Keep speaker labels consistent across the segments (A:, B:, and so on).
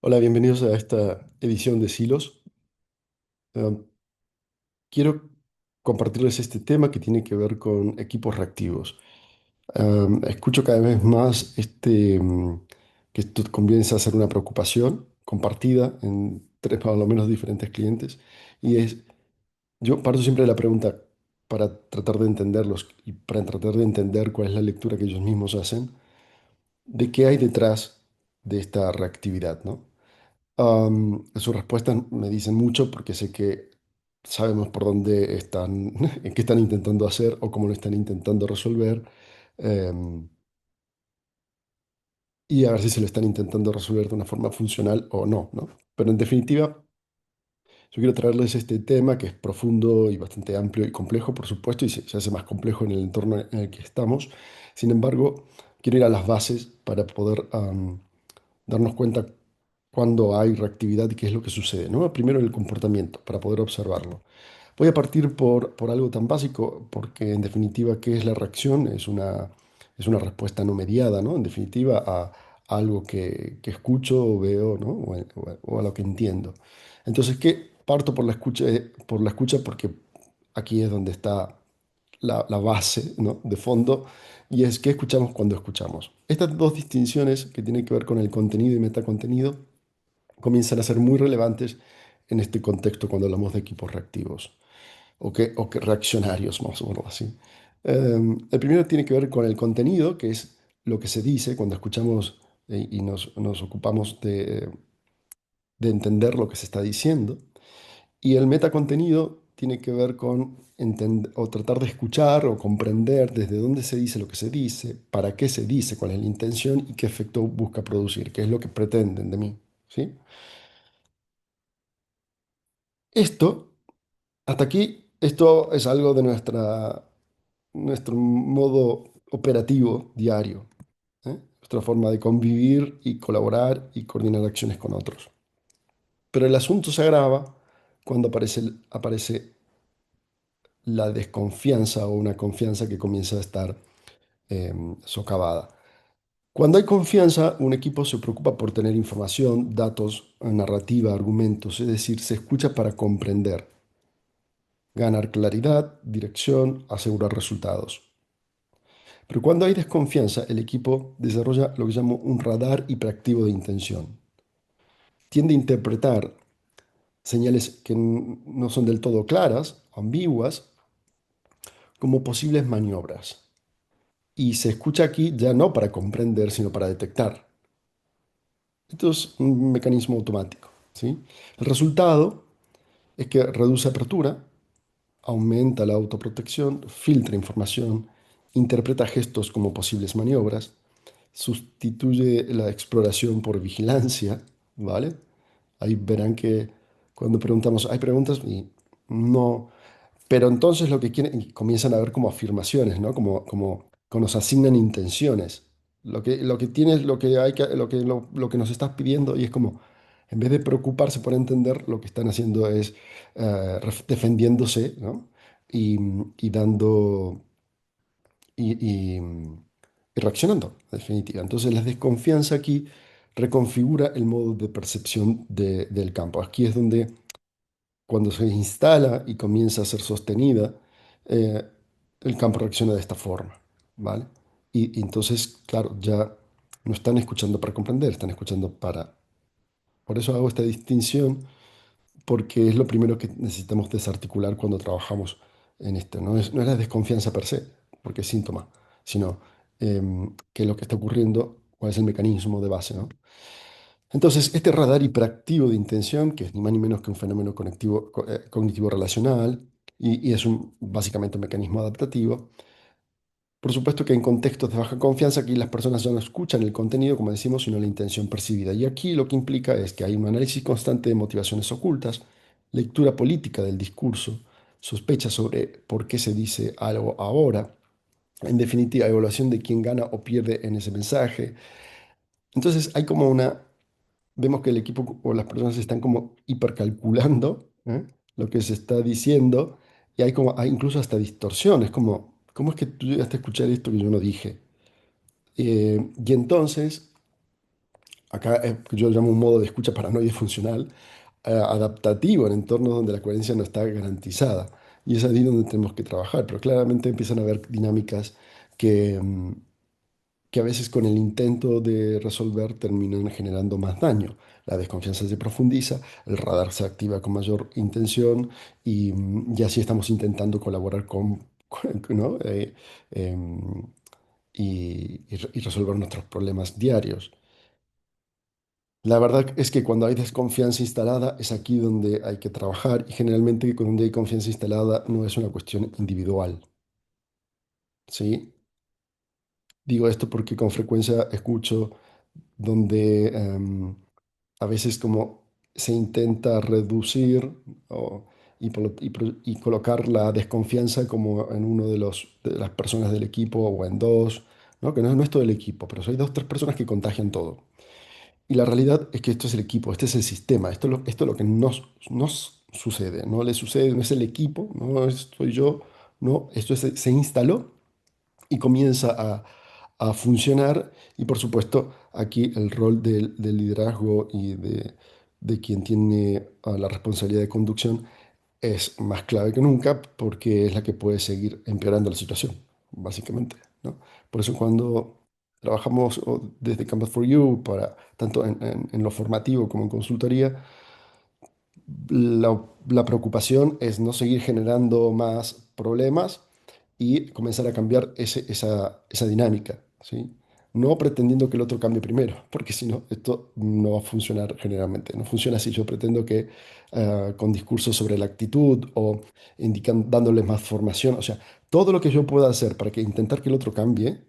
A: Hola, bienvenidos a esta edición de Silos. Eh, Quiero compartirles este tema que tiene que ver con equipos reactivos. Escucho cada vez más que esto comienza a ser una preocupación compartida en tres, por lo menos, diferentes clientes. Y es, yo parto siempre de la pregunta para tratar de entenderlos y para tratar de entender cuál es la lectura que ellos mismos hacen de qué hay detrás de esta reactividad, ¿no? Sus respuestas me dicen mucho porque sé que sabemos por dónde están, qué están intentando hacer o cómo lo están intentando resolver, em, y a ver si se lo están intentando resolver de una forma funcional o no, ¿no? Pero en definitiva, yo quiero traerles este tema que es profundo y bastante amplio y complejo, por supuesto, y se hace más complejo en el entorno en el que estamos. Sin embargo, quiero ir a las bases para poder darnos cuenta cuando hay reactividad y qué es lo que sucede, ¿no? Primero el comportamiento, para poder observarlo. Voy a partir por algo tan básico, porque en definitiva, ¿qué es la reacción? Es una respuesta no mediada, ¿no? En definitiva, a algo que escucho o veo, ¿no? O a lo que entiendo. Entonces, ¿qué? Parto por la escucha porque aquí es donde está la base, ¿no? De fondo, y es qué escuchamos cuando escuchamos. Estas dos distinciones que tienen que ver con el contenido y metacontenido comienzan a ser muy relevantes en este contexto cuando hablamos de equipos reactivos o que reaccionarios, más o menos así. El primero tiene que ver con el contenido, que es lo que se dice cuando escuchamos y nos ocupamos de entender lo que se está diciendo. Y el metacontenido tiene que ver con o tratar de escuchar o comprender desde dónde se dice lo que se dice, para qué se dice, cuál es la intención y qué efecto busca producir, qué es lo que pretenden de mí, ¿sí? Esto, hasta aquí, esto es algo de nuestro modo operativo diario, ¿eh? Nuestra forma de convivir y colaborar y coordinar acciones con otros. Pero el asunto se agrava cuando aparece la desconfianza o una confianza que comienza a estar socavada. Cuando hay confianza, un equipo se preocupa por tener información, datos, narrativa, argumentos, es decir, se escucha para comprender, ganar claridad, dirección, asegurar resultados. Pero cuando hay desconfianza, el equipo desarrolla lo que llamo un radar hiperactivo de intención. Tiende a interpretar señales que no son del todo claras, ambiguas, como posibles maniobras. Y se escucha aquí ya no para comprender, sino para detectar. Esto es un mecanismo automático, ¿sí? El resultado es que reduce apertura, aumenta la autoprotección, filtra información, interpreta gestos como posibles maniobras, sustituye la exploración por vigilancia, ¿vale? Ahí verán que cuando preguntamos, hay preguntas y no, pero entonces lo que quieren, y comienzan a ver como afirmaciones, ¿no? Como nos asignan intenciones. Lo que tienes, lo que nos estás pidiendo, y es como, en vez de preocuparse por entender, lo que están haciendo es defendiéndose, ¿no? Y, y dando, y y reaccionando, en definitiva. Entonces, la desconfianza aquí reconfigura el modo de percepción del campo. Aquí es donde cuando se instala y comienza a ser sostenida, eh, el campo reacciona de esta forma, ¿vale? Y entonces, claro, ya no están escuchando para comprender, están escuchando para... Por eso hago esta distinción, porque es lo primero que necesitamos desarticular cuando trabajamos en esto. No es la desconfianza per se, porque es síntoma, sino qué es lo que está ocurriendo, cuál es el mecanismo de base, ¿no? Entonces, este radar hiperactivo de intención, que es ni más ni menos que un fenómeno cognitivo relacional, y es básicamente un mecanismo adaptativo, por supuesto que en contextos de baja confianza, aquí las personas ya no escuchan el contenido, como decimos, sino la intención percibida. Y aquí lo que implica es que hay un análisis constante de motivaciones ocultas, lectura política del discurso, sospecha sobre por qué se dice algo ahora, en definitiva, evaluación de quién gana o pierde en ese mensaje. Entonces, hay como vemos que el equipo o las personas están como hipercalculando, ¿eh? Lo que se está diciendo, y hay incluso hasta distorsiones, como, ¿cómo es que tú llegaste a escuchar esto que yo no dije? Y entonces acá yo llamo un modo de escucha paranoide funcional, adaptativo en entornos donde la coherencia no está garantizada. Y es ahí donde tenemos que trabajar, pero claramente empiezan a haber dinámicas que, que a veces con el intento de resolver terminan generando más daño. La desconfianza se profundiza, el radar se activa con mayor intención y así estamos intentando colaborar ¿no? Em, y resolver nuestros problemas diarios. La verdad es que cuando hay desconfianza instalada es aquí donde hay que trabajar y generalmente cuando hay confianza instalada no es una cuestión individual, ¿sí? Digo esto porque con frecuencia escucho donde a veces como se intenta reducir y colocar la desconfianza como en uno de de las personas del equipo o en dos, ¿no? Que no es todo el equipo, pero hay dos, tres personas que contagian todo. Y la realidad es que esto es el equipo, este es el sistema, esto es lo que nos sucede, no le sucede, no es el equipo, no soy yo, no, se instaló y comienza a funcionar. Y por supuesto, aquí el rol del liderazgo de quien tiene la responsabilidad de conducción es más clave que nunca porque es la que puede seguir empeorando la situación, básicamente, ¿no? Por eso cuando trabajamos desde Canvas for You, tanto en lo formativo como en consultoría, la preocupación es no seguir generando más problemas y comenzar a cambiar esa dinámica, ¿sí? No pretendiendo que el otro cambie primero, porque si no, esto no va a funcionar generalmente. No funciona así. Yo pretendo que con discursos sobre la actitud o dándoles más formación, o sea, todo lo que yo pueda hacer para que intentar que el otro cambie,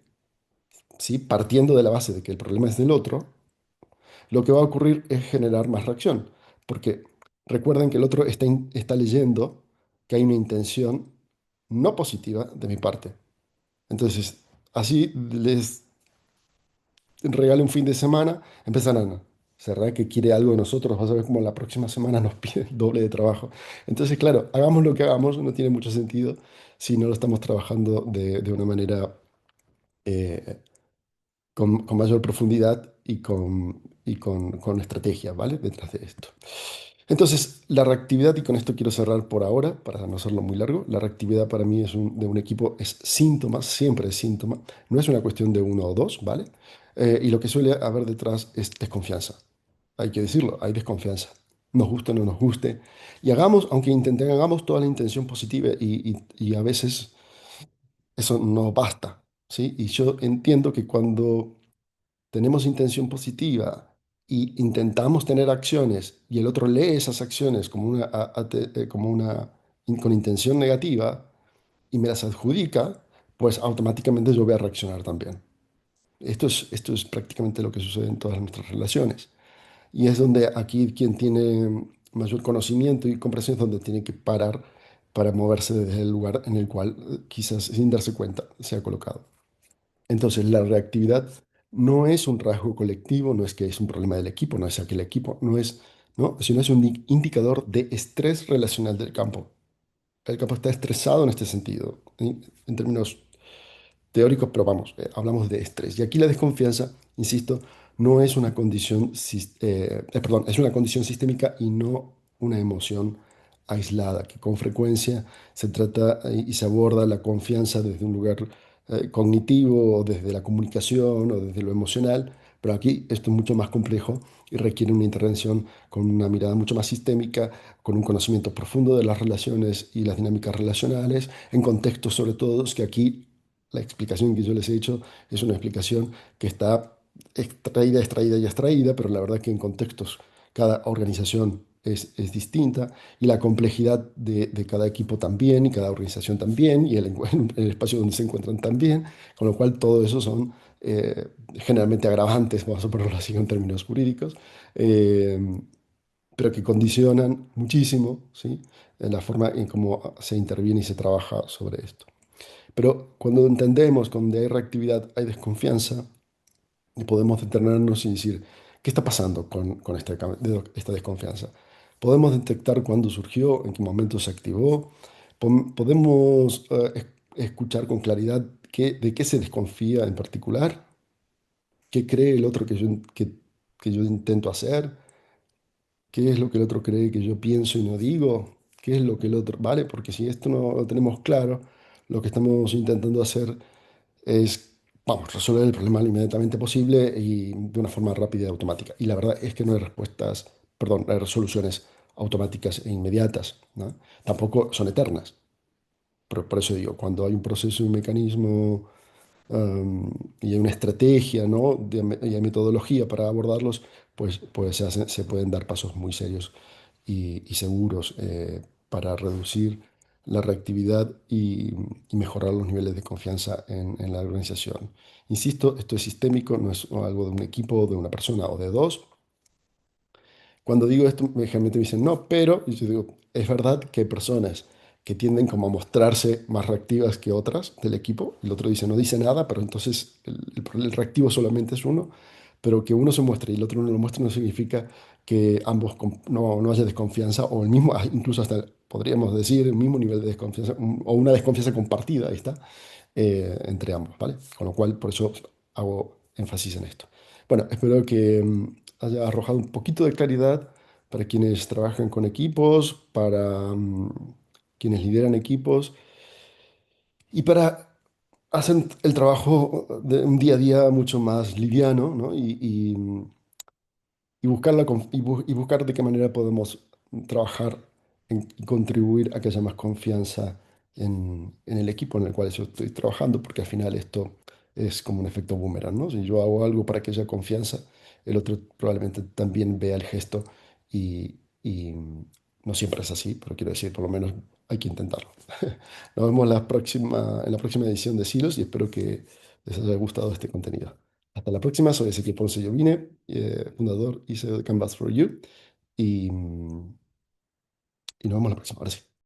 A: ¿sí? Partiendo de la base de que el problema es del otro, lo que va a ocurrir es generar más reacción, porque recuerden que el otro está leyendo que hay una intención no positiva de mi parte. Entonces, así les regale un fin de semana, empezarán a cerrar que quiere algo de nosotros, vas a ver cómo la próxima semana nos pide el doble de trabajo. Entonces, claro, hagamos lo que hagamos, no tiene mucho sentido si no lo estamos trabajando de una manera eh, con mayor profundidad con estrategia, ¿vale? Detrás de esto. Entonces, la reactividad, y con esto quiero cerrar por ahora, para no hacerlo muy largo, la reactividad para mí de un equipo es síntoma, siempre es síntoma, no es una cuestión de uno o dos, ¿vale? Y lo que suele haber detrás es desconfianza. Hay que decirlo, hay desconfianza. Nos guste o no nos guste. Y hagamos, aunque hagamos toda la intención positiva y a veces eso no basta, ¿sí? Y yo entiendo que cuando tenemos intención positiva y intentamos tener acciones y el otro lee esas acciones como con intención negativa y me las adjudica, pues automáticamente yo voy a reaccionar también. Esto es prácticamente lo que sucede en todas nuestras relaciones. Y es donde aquí quien tiene mayor conocimiento y comprensión es donde tiene que parar para moverse desde el lugar en el cual quizás sin darse cuenta se ha colocado. Entonces, la reactividad no es un rasgo colectivo, no es que es un problema del equipo, no es que el equipo no es, ¿no? Sino es un indicador de estrés relacional del campo. El campo está estresado en este sentido, en términos teóricos, pero vamos, hablamos de estrés. Y aquí la desconfianza, insisto, no es una condición, perdón, es una condición sistémica y no una emoción aislada, que con frecuencia se trata y se aborda la confianza desde un lugar cognitivo, o desde la comunicación o desde lo emocional, pero aquí esto es mucho más complejo y requiere una intervención con una mirada mucho más sistémica, con un conocimiento profundo de las relaciones y las dinámicas relacionales, en contextos sobre todo que aquí la explicación que yo les he hecho es una explicación que está extraída y extraída, pero la verdad que en contextos cada organización es distinta y la complejidad de cada equipo también y cada organización también y el espacio donde se encuentran también, con lo cual todo eso son generalmente agravantes, vamos a ponerlo así en términos jurídicos, eh, pero que condicionan muchísimo, ¿sí? En la forma en cómo se interviene y se trabaja sobre esto. Pero cuando entendemos que donde hay reactividad hay desconfianza, y podemos detenernos y decir, ¿qué está pasando con esta desconfianza? Podemos detectar cuándo surgió, en qué momento se activó, podemos escuchar con claridad de qué se desconfía en particular, qué cree el otro que que yo intento hacer, qué es lo que el otro cree que yo pienso y no digo, qué es lo que el otro, ¿vale? Porque si esto no lo tenemos claro, lo que estamos intentando hacer es, vamos, resolver el problema lo inmediatamente posible y de una forma rápida y automática. Y la verdad es que no hay respuestas, perdón, no hay resoluciones automáticas e inmediatas, ¿no? Tampoco son eternas. Pero por eso digo, cuando hay un proceso, un mecanismo y hay una estrategia, ¿no? Y hay metodología para abordarlos, pues se pueden dar pasos muy serios y seguros para reducir la reactividad y mejorar los niveles de confianza en la organización. Insisto, esto es sistémico, no es algo de un equipo, de una persona o de dos. Cuando digo esto, generalmente me dicen no, pero y yo digo, es verdad que hay personas que tienden como a mostrarse más reactivas que otras del equipo. El otro dice, no dice nada, pero entonces el reactivo solamente es uno, pero que uno se muestre y el otro no lo muestre no significa que ambos no haya desconfianza o el mismo, incluso hasta podríamos decir el mismo nivel de desconfianza o una desconfianza compartida, ahí está, entre ambos, ¿vale? Con lo cual, por eso hago énfasis en esto. Bueno, espero que haya arrojado un poquito de claridad para quienes trabajan con equipos, para quienes lideran equipos y para hacer el trabajo de un día a día mucho más liviano, ¿no? Y buscar, y buscar de qué manera podemos trabajar y contribuir a que haya más confianza en el equipo en el cual yo estoy trabajando, porque al final esto es como un efecto boomerang, ¿no? Si yo hago algo para que haya confianza, el otro probablemente también vea el gesto y no siempre es así, pero quiero decir, por lo menos hay que intentarlo. Nos vemos en la próxima edición de Silos y espero que les haya gustado este contenido. Hasta la próxima, soy Ezequiel Ponce Llovine, fundador y CEO de Canvas for You. Y, y nos vemos la próxima. Ahora sí.